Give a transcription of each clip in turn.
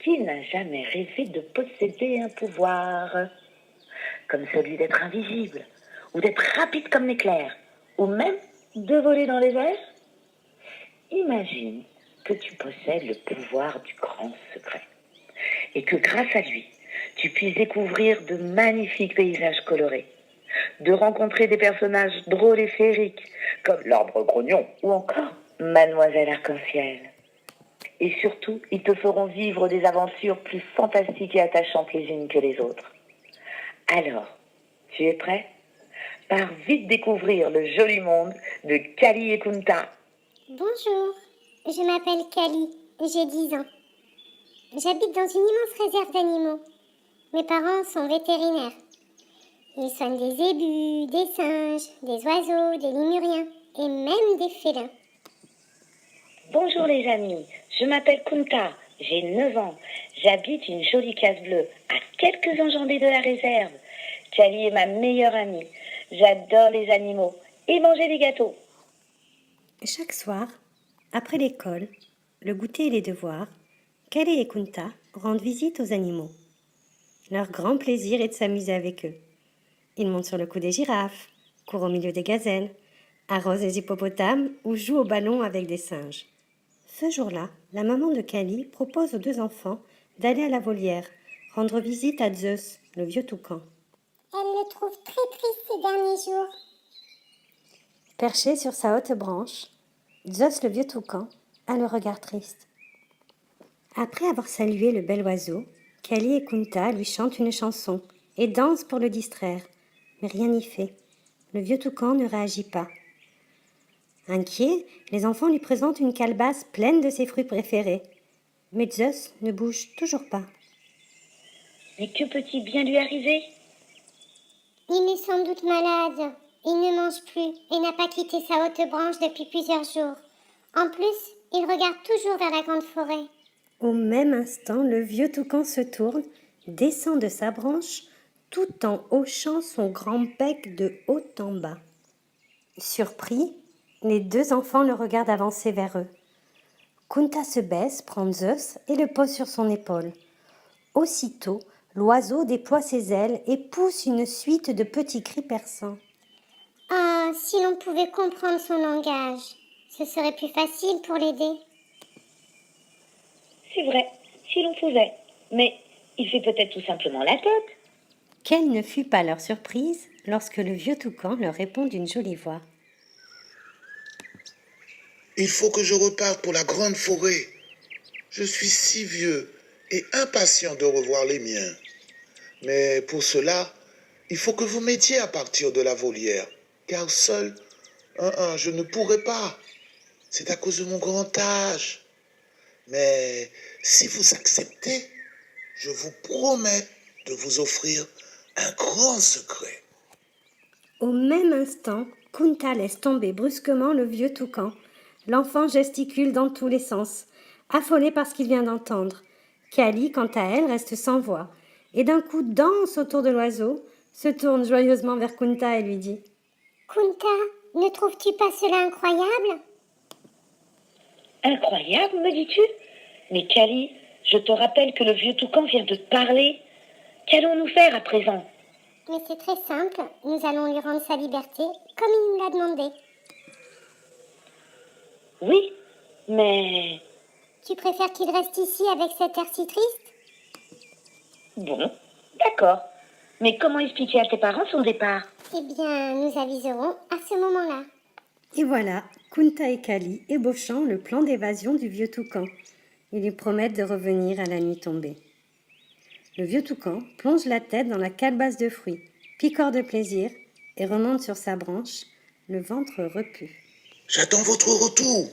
Qui n'a jamais rêvé de posséder un pouvoir, comme celui d'être invisible, ou d'être rapide comme l'éclair, ou même de voler dans les airs? Imagine que tu possèdes le pouvoir du grand secret, et que grâce à lui, tu puisses découvrir de magnifiques paysages colorés, de rencontrer des personnages drôles et féeriques, comme l'arbre grognon, ou encore Mademoiselle Arc-en-Ciel. Et surtout, ils te feront vivre des aventures plus fantastiques et attachantes les unes que les autres. Alors, tu es prêt? Pars vite découvrir le joli monde de Kali et Kunta. Bonjour, je m'appelle Kali, j'ai 10 ans. J'habite dans une immense réserve d'animaux. Mes parents sont vétérinaires. Ils soignent des zébus, des singes, des oiseaux, des lémuriens et même des félins. Bonjour les amis, je m'appelle Kunta, j'ai 9 ans. J'habite une jolie case bleue à quelques enjambées de la réserve. Kali est ma meilleure amie. J'adore les animaux et manger des gâteaux. Chaque soir, après l'école, le goûter et les devoirs, Kali et Kunta rendent visite aux animaux. Leur grand plaisir est de s'amuser avec eux. Ils montent sur le cou des girafes, courent au milieu des gazelles, arrosent les hippopotames ou jouent au ballon avec des singes. Ce jour-là, la maman de Kali propose aux 2 enfants d'aller à la volière, rendre visite à Zeus, le vieux toucan. Elle le trouve très triste ces derniers jours. Perché sur sa haute branche, Zeus, le vieux toucan, a le regard triste. Après avoir salué le bel oiseau, Kali et Kunta lui chantent une chanson et dansent pour le distraire. Mais rien n'y fait. Le vieux toucan ne réagit pas. Inquiets, les enfants lui présentent une calebasse pleine de ses fruits préférés. Mais Zeus ne bouge toujours pas. Mais que peut-il bien lui arriver? Il est sans doute malade. Il ne mange plus et n'a pas quitté sa haute branche depuis plusieurs jours. En plus, il regarde toujours vers la grande forêt. Au même instant, le vieux toucan se tourne, descend de sa branche, tout en hochant son grand bec de haut en bas. Surpris, les 2 enfants le regardent avancer vers eux. Kunta se baisse, prend Zeus et le pose sur son épaule. Aussitôt, l'oiseau déploie ses ailes et pousse une suite de petits cris perçants. Ah, si l'on pouvait comprendre son langage, ce serait plus facile pour l'aider. C'est vrai, si l'on pouvait. Mais il fait peut-être tout simplement la tête. Quelle ne fut pas leur surprise lorsque le vieux toucan leur répond d'une jolie voix. Il faut que je reparte pour la grande forêt. Je suis si vieux et impatient de revoir les miens. Mais pour cela, il faut que vous m'aidiez à partir de la volière, car seul, je ne pourrai pas. C'est à cause de mon grand âge. Mais si vous acceptez, je vous promets de vous offrir un grand secret. Au même instant, Kunta laisse tomber brusquement le vieux toucan. L'enfant gesticule dans tous les sens, affolé par ce qu'il vient d'entendre. Kali, quant à elle, reste sans voix, et d'un coup danse autour de l'oiseau, se tourne joyeusement vers Kunta et lui dit « Kunta, ne trouves-tu pas cela incroyable ?» Incroyable, me dis-tu? Mais Kali, je te rappelle que le vieux toucan vient de te parler. Qu'allons-nous faire à présent? Mais c'est très simple, nous allons lui rendre sa liberté, comme il nous l'a demandé. Oui, mais... Tu préfères qu'il reste ici avec cet air si triste? Bon, d'accord. Mais comment expliquer à tes parents son départ? Eh bien, nous aviserons à ce moment-là. Et voilà, Kunta et Kali ébauchant le plan d'évasion du vieux toucan. Ils lui promettent de revenir à la nuit tombée. Le vieux toucan plonge la tête dans la calebasse de fruits, picore de plaisir et remonte sur sa branche, le ventre repu. J'attends votre retour.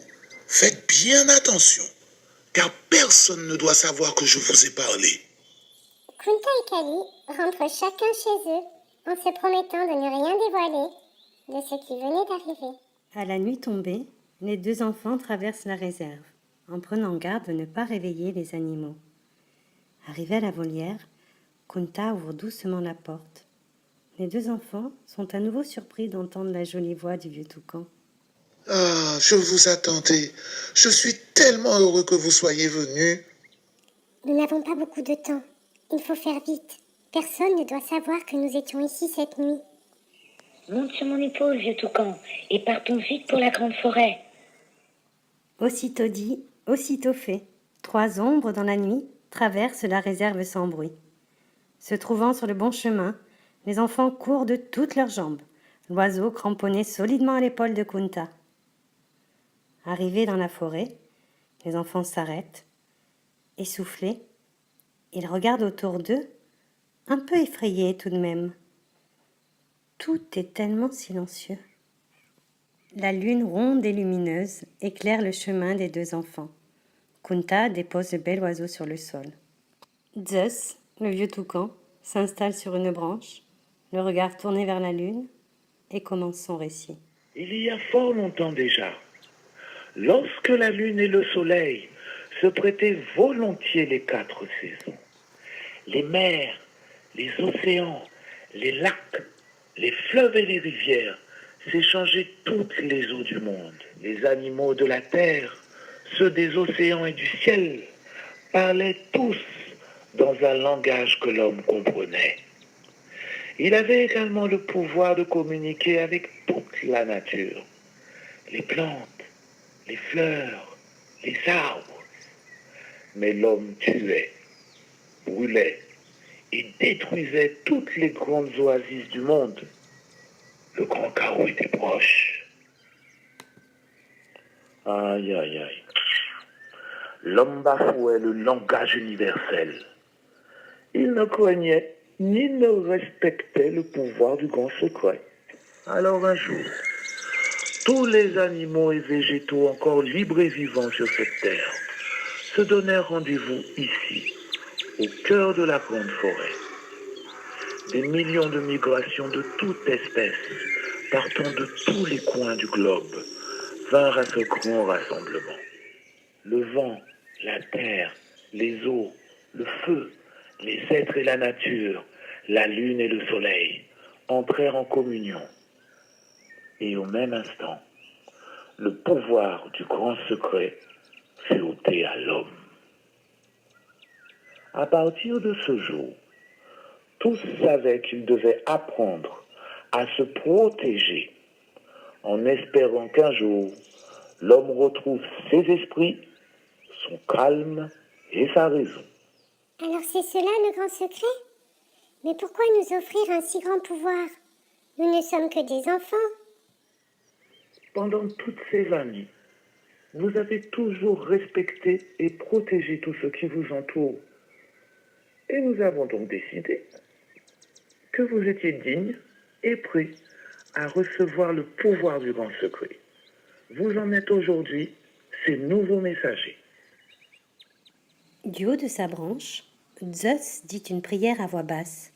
Faites bien attention, car personne ne doit savoir que je vous ai parlé. Kunta et Kali rentrent chacun chez eux en se promettant de ne rien dévoiler de ce qui venait d'arriver. À la nuit tombée, les 2 enfants traversent la réserve, en prenant garde de ne pas réveiller les animaux. Arrivés à la volière, Kunta ouvre doucement la porte. Les 2 enfants sont à nouveau surpris d'entendre la jolie voix du vieux toucan. Ah, je vous attendais. Je suis tellement heureux que vous soyez venus. Nous n'avons pas beaucoup de temps. Il faut faire vite. Personne ne doit savoir que nous étions ici cette nuit. Monte sur mon épaule, vieux toucan, et partons vite pour la grande forêt. Aussitôt dit, aussitôt fait. 3 ombres dans la nuit traversent la réserve sans bruit. Se trouvant sur le bon chemin, les enfants courent de toutes leurs jambes, l'oiseau cramponné solidement à l'épaule de Kunta. Arrivés dans la forêt, les enfants s'arrêtent. Essoufflés, ils regardent autour d'eux, un peu effrayés tout de même. Tout est tellement silencieux. La lune ronde et lumineuse éclaire le chemin des 2 enfants. Kunta dépose le bel oiseau sur le sol. Zeus, le vieux toucan, s'installe sur une branche, le regard tourné vers la lune, et commence son récit. Il y a fort longtemps déjà, lorsque la lune et le soleil se prêtaient volontiers les 4 saisons, les mers, les océans, les lacs, les fleuves et les rivières s'échangeaient toutes les eaux du monde. Les animaux de la terre, ceux des océans et du ciel, parlaient tous dans un langage que l'homme comprenait. Il avait également le pouvoir de communiquer avec toute la nature, les plantes, les fleurs, les arbres. Mais l'homme tuait, brûlait et détruisait toutes les grandes oasis du monde. Le grand chaos était proche. Aïe, aïe, aïe. L'homme bafouait le langage universel. Il ne craignait ni ne respectait le pouvoir du grand secret. Alors un jour, tous les animaux et végétaux encore libres et vivants sur cette terre se donnèrent rendez-vous ici, au cœur de la grande forêt. Des millions de migrations de toute espèce, partant de tous les coins du globe, vinrent à ce grand rassemblement. Le vent, la terre, les eaux, le feu, les êtres et la nature, la lune et le soleil entrèrent en communion. Et au même instant, le pouvoir du grand secret fut ôté à l'homme. À partir de ce jour, tous savaient qu'ils devaient apprendre à se protéger en espérant qu'un jour, l'homme retrouve ses esprits, son calme et sa raison. Alors c'est cela le grand secret? Mais pourquoi nous offrir un si grand pouvoir? Nous ne sommes que des enfants. Pendant toutes ces années, vous avez toujours respecté et protégé tout ce qui vous entoure. Et nous avons donc décidé que vous étiez digne et prêt à recevoir le pouvoir du grand secret. Vous en êtes aujourd'hui ces nouveaux messagers. Du haut de sa branche, Zeus dit une prière à voix basse,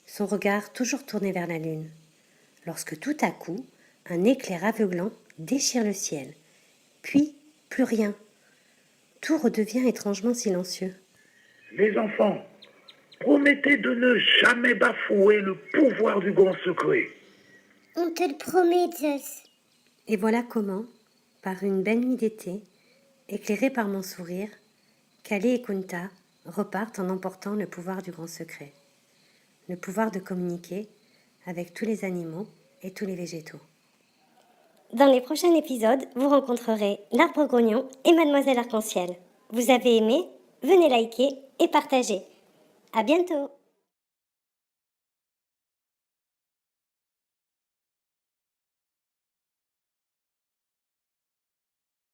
son regard toujours tourné vers la lune, lorsque tout à coup, un éclair aveuglant déchire le ciel. Puis, plus rien. Tout redevient étrangement silencieux. Les enfants, promettez de ne jamais bafouer le pouvoir du grand secret. On te le promet, Zeus. Et voilà comment, par une belle nuit d'été, éclairée par mon sourire, Kali et Kunta repartent en emportant le pouvoir du grand secret, le pouvoir de communiquer avec tous les animaux et tous les végétaux. Dans les prochains épisodes, vous rencontrerez l'arbre grognon et Mademoiselle Arc-en-Ciel. Vous avez aimé? Venez liker et partager. À bientôt!